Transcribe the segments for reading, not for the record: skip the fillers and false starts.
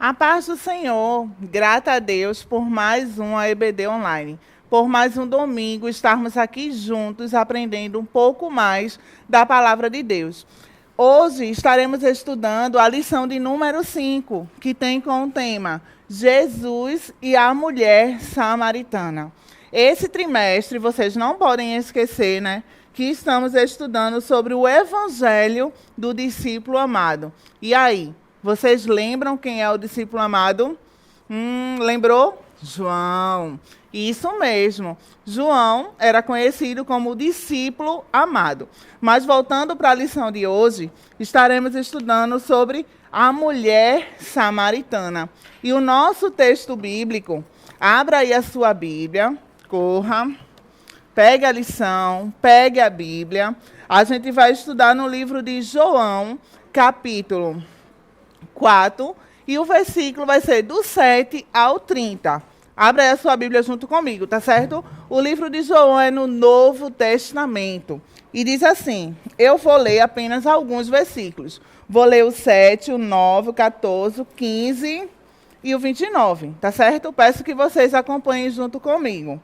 A paz do Senhor, grata a Deus por mais um EBD online, por mais um domingo estarmos aqui juntos aprendendo um pouco mais da palavra de Deus. Hoje estaremos estudando a lição de número 5, que tem como tema Jesus e a mulher samaritana. Esse trimestre, vocês não podem esquecer, né, que estamos estudando sobre o evangelho do discípulo amado. E aí? Vocês lembram quem é o discípulo amado? Lembrou? João. Isso mesmo. João era conhecido como o discípulo amado. Mas voltando para a lição de hoje, estaremos estudando sobre a mulher samaritana. E o nosso texto bíblico, abra aí a sua Bíblia, corra, pegue a lição, pegue a Bíblia. A gente vai estudar no livro de João, capítulo 4, e o versículo vai ser do 7 ao 30. Abra aí a sua Bíblia junto comigo, tá certo? O livro de João é no Novo Testamento. E diz assim, eu vou ler apenas alguns versículos. Vou ler o 7, o 9, o 14, o 15 e o 29, tá certo? Peço que vocês acompanhem junto comigo.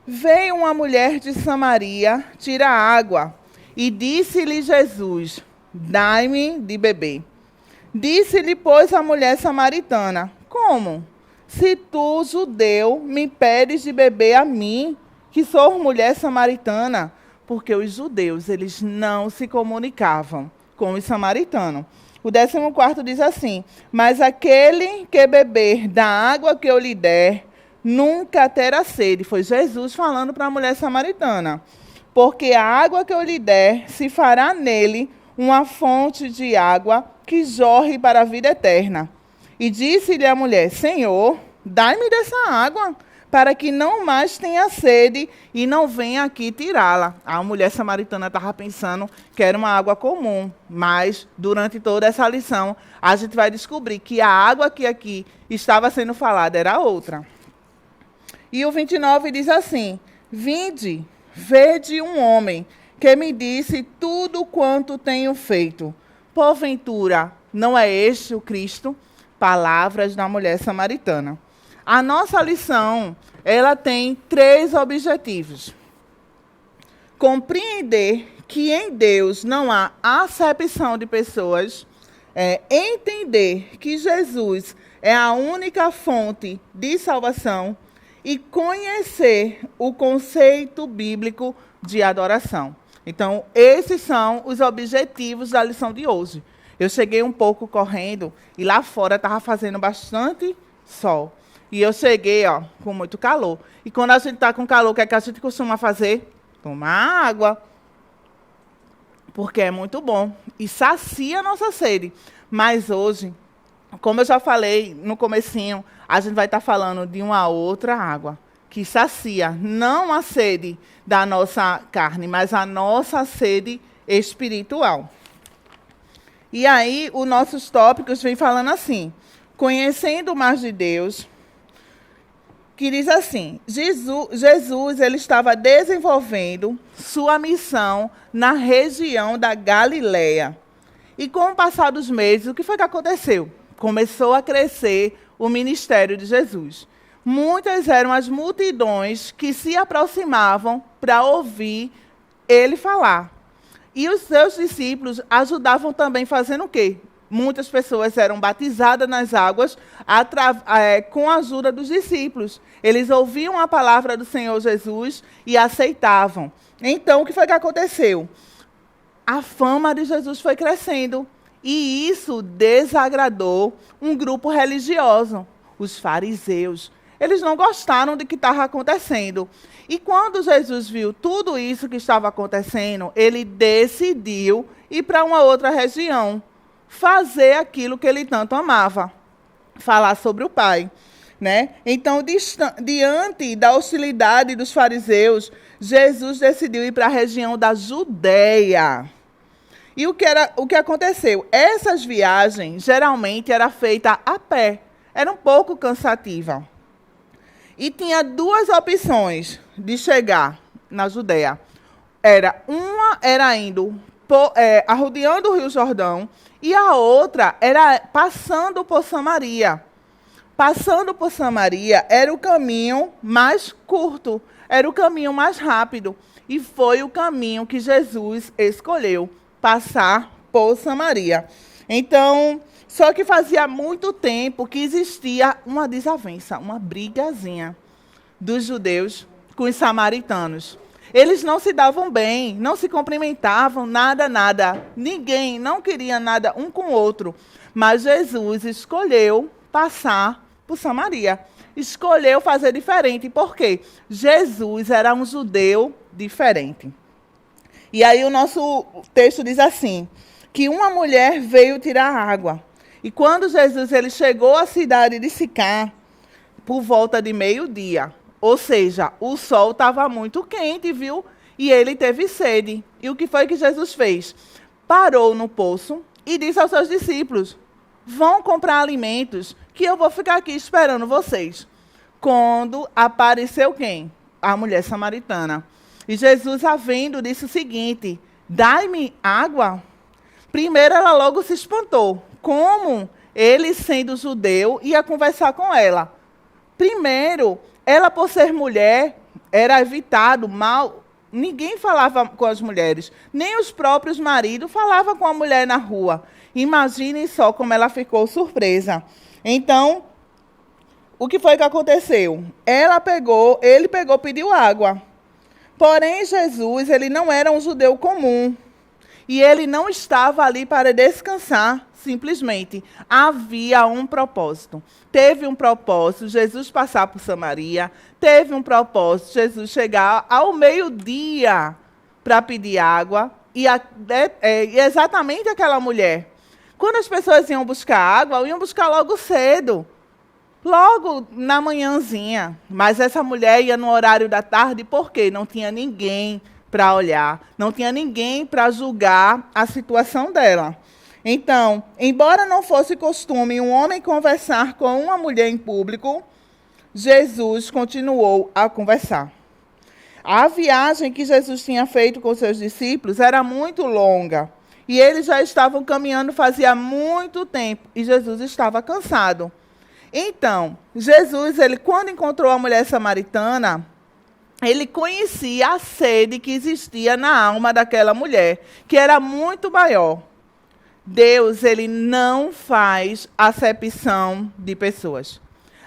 Veio uma mulher de Samaria tirar água, e disse-lhe Jesus, dai-me de beber. Disse-lhe, pois, a mulher samaritana, como? Se tu, judeu, me pedes de beber a mim, que sou mulher samaritana? Porque os judeus, eles não se comunicavam com os samaritanos. O 14º diz assim, mas aquele que beber da água que eu lhe der, nunca terá sede. Foi Jesus falando para a mulher samaritana. Porque a água que eu lhe der, se fará nele uma fonte de água que jorre para a vida eterna. E disse-lhe a mulher, Senhor, dai-me dessa água, para que não mais tenha sede e não venha aqui tirá-la. A mulher samaritana estava pensando que era uma água comum, mas durante toda essa lição, a gente vai descobrir que a água que aqui estava sendo falada era outra. E o 29 diz assim, vinde, vede um homem que me disse tudo quanto tenho feito. Porventura, não é este o Cristo? Palavras da mulher samaritana. A nossa lição, ela tem 3 objetivos. Compreender que em Deus não há acepção de pessoas, entender que Jesus é a única fonte de salvação e conhecer o conceito bíblico de adoração. Então, esses são os objetivos da lição de hoje. Eu cheguei um pouco correndo e lá fora estava fazendo bastante sol. E eu cheguei com muito calor. E quando a gente está com calor, o que é que a gente costuma fazer? Tomar água. Porque é muito bom. E sacia a nossa sede. Mas hoje, como eu já falei no comecinho, a gente vai estar falando de uma outra água que sacia, não a sede da nossa carne, mas a nossa sede espiritual. E aí, os nossos tópicos vêm falando assim, conhecendo mais de Deus, que diz assim, Jesus ele estava desenvolvendo sua missão na região da Galileia. E com o passar dos meses, o que foi que aconteceu? Começou a crescer o ministério de Jesus. Muitas eram as multidões que se aproximavam para ouvir ele falar. E os seus discípulos ajudavam também fazendo o quê? Muitas pessoas eram batizadas nas águas com a ajuda dos discípulos. Eles ouviam a palavra do Senhor Jesus e aceitavam. Então, o que foi que aconteceu? A fama de Jesus foi crescendo. E isso desagradou um grupo religioso, os fariseus. Eles não gostaram do que estava acontecendo. E quando Jesus viu tudo isso que estava acontecendo, ele decidiu ir para uma outra região, fazer aquilo que ele tanto amava, falar sobre o Pai. Né? Então, diante da hostilidade dos fariseus, Jesus decidiu ir para a região da Judeia. E o que aconteceu? Essas viagens, geralmente, eram feitas a pé. Era um pouco cansativa. E tinha 2 opções de chegar na Judeia. Uma era indo arrodeando o Rio Jordão e a outra era passando por Samaria. Passando por Samaria era o caminho mais curto, era o caminho mais rápido. E foi o caminho que Jesus escolheu, passar por Samaria. Então, só que fazia muito tempo que existia uma desavença, uma brigazinha dos judeus com os samaritanos. Eles não se davam bem, não se cumprimentavam, nada. Ninguém não queria nada um com o outro. Mas Jesus escolheu passar por Samaria. Escolheu fazer diferente. Por quê? Jesus era um judeu diferente. E aí o nosso texto diz assim, que uma mulher veio tirar água. E quando Jesus ele chegou à cidade de Sicar, por volta de meio-dia, ou seja, o sol estava muito quente, viu? E ele teve sede. E o que foi que Jesus fez? Parou no poço e disse aos seus discípulos, vão comprar alimentos, que eu vou ficar aqui esperando vocês. Quando apareceu quem? A mulher samaritana. E Jesus, a vendo, disse o seguinte, dai-me água. Primeiro ela logo se espantou. Como ele, sendo judeu, ia conversar com ela? Primeiro, ela, por ser mulher, era evitado, mal. Ninguém falava com as mulheres. Nem os próprios maridos falavam com a mulher na rua. Imaginem só como ela ficou surpresa. Então, o que foi que aconteceu? Ele pegou, pediu água. Porém, Jesus, ele não era um judeu comum. E ele não estava ali para descansar, simplesmente. Havia um propósito. Teve um propósito, Jesus passar por Samaria. Teve um propósito, Jesus chegar ao meio-dia para pedir água. E exatamente aquela mulher. Quando as pessoas iam buscar água, iam buscar logo cedo. Logo na manhãzinha. Mas essa mulher ia no horário da tarde, porque não tinha ninguém para olhar, não tinha ninguém para julgar a situação dela. Então, embora não fosse costume um homem conversar com uma mulher em público, Jesus continuou a conversar. A viagem que Jesus tinha feito com seus discípulos era muito longa, e eles já estavam caminhando fazia muito tempo, e Jesus estava cansado. Então, Jesus, quando encontrou a mulher samaritana, ele conhecia a sede que existia na alma daquela mulher, que era muito maior. Deus, ele não faz acepção de pessoas.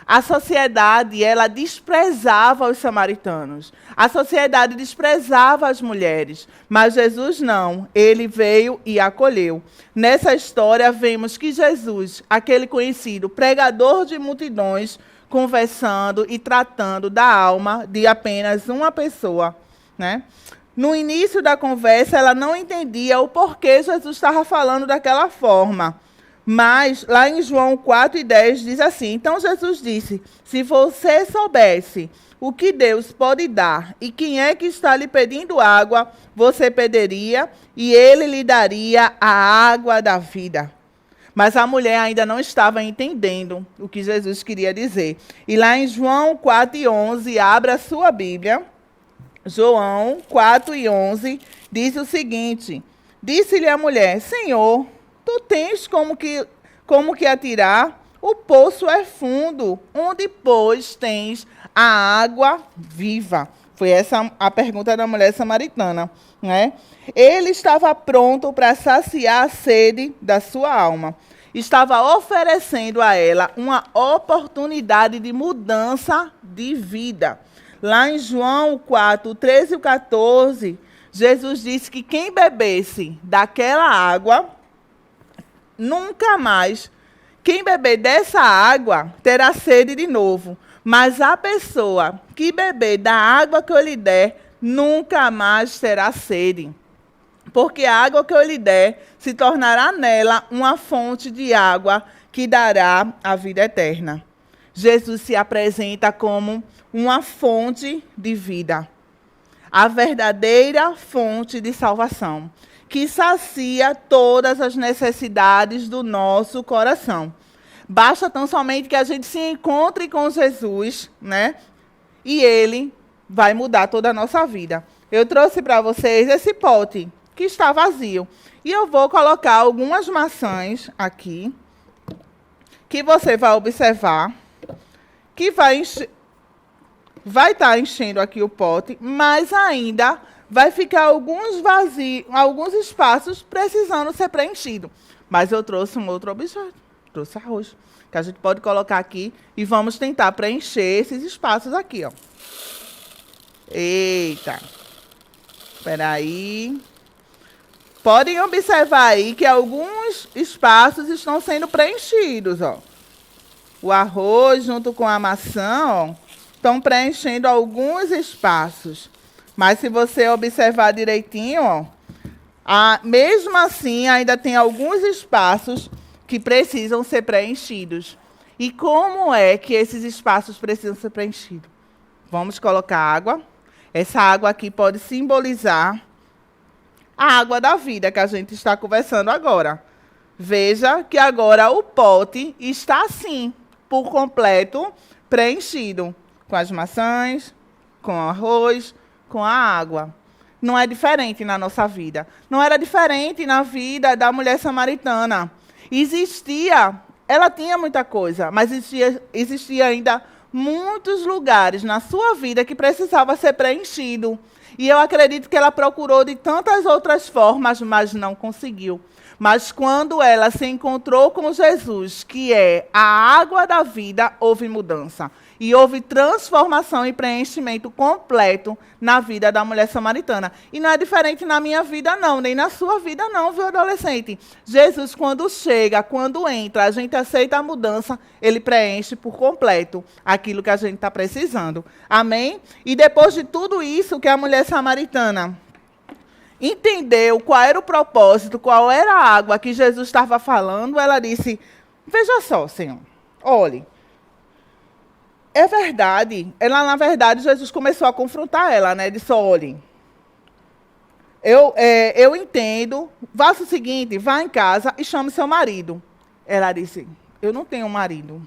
A sociedade, ela desprezava os samaritanos. A sociedade desprezava as mulheres. Mas Jesus não. Ele veio e acolheu. Nessa história, vemos que Jesus, aquele conhecido pregador de multidões, conversando e tratando da alma de apenas uma pessoa, né? No início da conversa, ela não entendia o porquê Jesus estava falando daquela forma. Mas, lá em João 4:10, diz assim, então Jesus disse, se você soubesse o que Deus pode dar e quem é que está lhe pedindo água, você pediria e ele lhe daria a água da vida. Mas a mulher ainda não estava entendendo o que Jesus queria dizer. E lá em João 4:11, abra a sua Bíblia. João 4:11 diz o seguinte, disse-lhe a mulher, Senhor, tu tens como que atirar? O poço é fundo, onde, pois, tens a água viva? Foi essa a pergunta da mulher samaritana, né? Ele estava pronto para saciar a sede da sua alma. Estava oferecendo a ela uma oportunidade de mudança de vida. Lá em João 4:13 e 14, Jesus disse que quem bebesse daquela água, nunca mais, quem beber dessa água terá sede de novo. Mas a pessoa que beber da água que eu lhe der, nunca mais terá sede. Porque a água que eu lhe der se tornará nela uma fonte de água que dará a vida eterna. Jesus se apresenta como uma fonte de vida. A verdadeira fonte de salvação, que sacia todas as necessidades do nosso coração. Basta tão somente que a gente se encontre com Jesus, né? E ele vai mudar toda a nossa vida. Eu trouxe para vocês esse pote que está vazio. E eu vou colocar algumas maçãs aqui, que você vai observar, que vai estar enchendo aqui o pote, mas ainda vai ficar alguns vazios, alguns espaços precisando ser preenchidos. Mas eu trouxe um outro objeto, trouxe arroz, que a gente pode colocar aqui e vamos tentar preencher esses espaços aqui, ó. Eita! Espera aí. Podem observar aí que alguns espaços estão sendo preenchidos, ó. O arroz junto com a maçã, ó, estão preenchendo alguns espaços. Mas se você observar direitinho, ó, mesmo assim ainda tem alguns espaços que precisam ser preenchidos. E como é que esses espaços precisam ser preenchidos? Vamos colocar água. Essa água aqui pode simbolizar a água da vida que a gente está conversando agora. Veja que agora o pote está assim, por completo, preenchido. Com as maçãs, com o arroz, com a água. Não é diferente na nossa vida. Não era diferente na vida da mulher samaritana. Ela tinha muita coisa, mas existia ainda muitos lugares na sua vida que precisava ser preenchido. E eu acredito que ela procurou de tantas outras formas, mas não conseguiu. Mas quando ela se encontrou com Jesus, que é a água da vida, houve mudança. E houve transformação e preenchimento completo na vida da mulher samaritana. E não é diferente na minha vida, não, nem na sua vida, não, viu, adolescente? Jesus, quando chega, quando entra, a gente aceita a mudança, ele preenche por completo aquilo que a gente está precisando. Amém? E depois de tudo isso que a mulher samaritana entendeu qual era o propósito, qual era a água que Jesus estava falando, ela disse, veja só, Senhor, olhe, é verdade. Na verdade, Jesus começou a confrontar ela, né? Disse, olhe, eu entendo, faça o seguinte, vá em casa e chame seu marido. Ela disse, eu não tenho marido.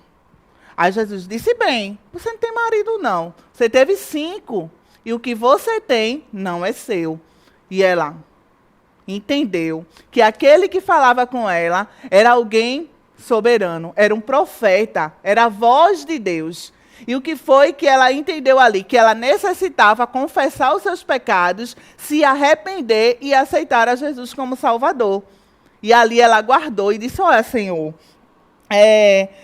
Aí Jesus disse, bem, você não tem marido, não. Você teve 5, e o que você tem não é seu. E ela entendeu que aquele que falava com ela era alguém soberano, era um profeta, era a voz de Deus. E o que foi que ela entendeu ali? Que ela necessitava confessar os seus pecados, se arrepender e aceitar a Jesus como Salvador. E ali ela guardou e disse, olha, Senhor,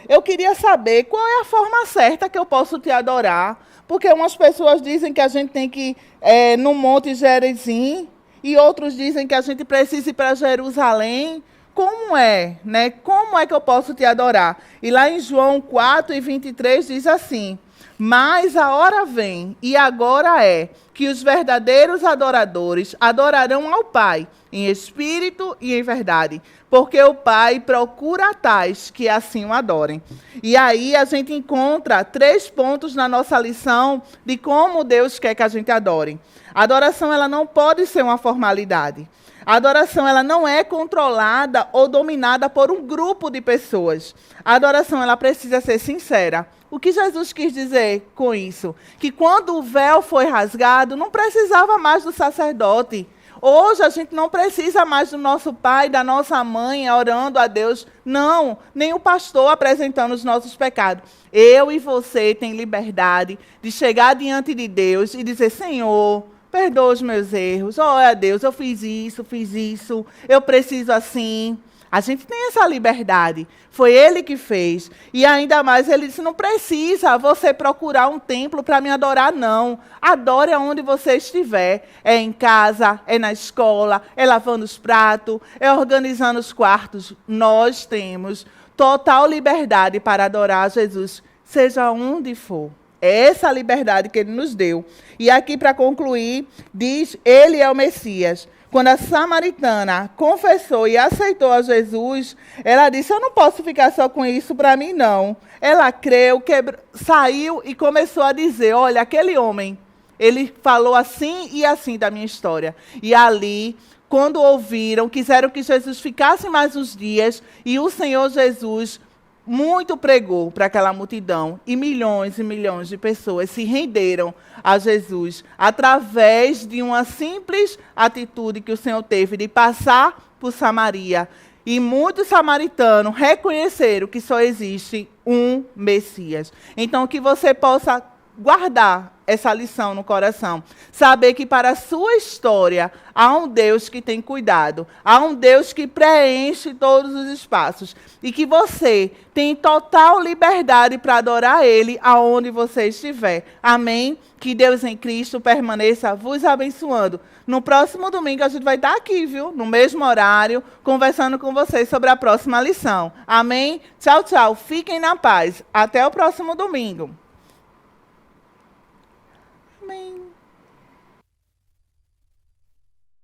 eu queria saber qual é a forma certa que eu posso te adorar. Porque umas pessoas dizem que a gente tem que ir no Monte Gerizim, e outros dizem que a gente precisa ir para Jerusalém. Como é, né? Como é que eu posso te adorar? E lá em João 4:23 diz assim, mas a hora vem, e agora é, que os verdadeiros adoradores adorarão ao Pai, em espírito e em verdade, porque o Pai procura tais que assim o adorem. E aí a gente encontra 3 pontos na nossa lição de como Deus quer que a gente adore. A adoração, ela não pode ser uma formalidade. A adoração, ela não é controlada ou dominada por um grupo de pessoas. A adoração, ela precisa ser sincera. O que Jesus quis dizer com isso? Que quando o véu foi rasgado, não precisava mais do sacerdote. Hoje a gente não precisa mais do nosso pai, da nossa mãe orando a Deus. Não, nem o pastor apresentando os nossos pecados. Eu e você tem liberdade de chegar diante de Deus e dizer, Senhor, perdoa os meus erros. Olha, Deus, eu fiz isso, eu preciso assim. A gente tem essa liberdade. Foi Ele que fez. E ainda mais, Ele disse, não precisa você procurar um templo para me adorar, não. Adore aonde você estiver. É em casa, é na escola, é lavando os pratos, é organizando os quartos. Nós temos total liberdade para adorar a Jesus, seja onde for. É essa a liberdade que Ele nos deu. E aqui, para concluir, diz, Ele é o Messias. Quando a samaritana confessou e aceitou a Jesus, ela disse, eu não posso ficar só com isso para mim, não. Ela creu, saiu e começou a dizer, olha, aquele homem, ele falou assim e assim da minha história. E ali, quando ouviram, quiseram que Jesus ficasse mais uns dias, e o Senhor Jesus muito pregou para aquela multidão, e milhões de pessoas se renderam a Jesus através de uma simples atitude que o Senhor teve de passar por Samaria. E muitos samaritanos reconheceram que só existe um Messias. Então, que você possa guardar essa lição no coração. Saber que para a sua história há um Deus que tem cuidado. Há um Deus que preenche todos os espaços. E que você tem total liberdade para adorar Ele aonde você estiver. Amém? Que Deus em Cristo permaneça vos abençoando. No próximo domingo a gente vai estar aqui, viu? No mesmo horário, conversando com vocês sobre a próxima lição. Amém? Tchau, tchau. Fiquem na paz. Até o próximo domingo. Amém.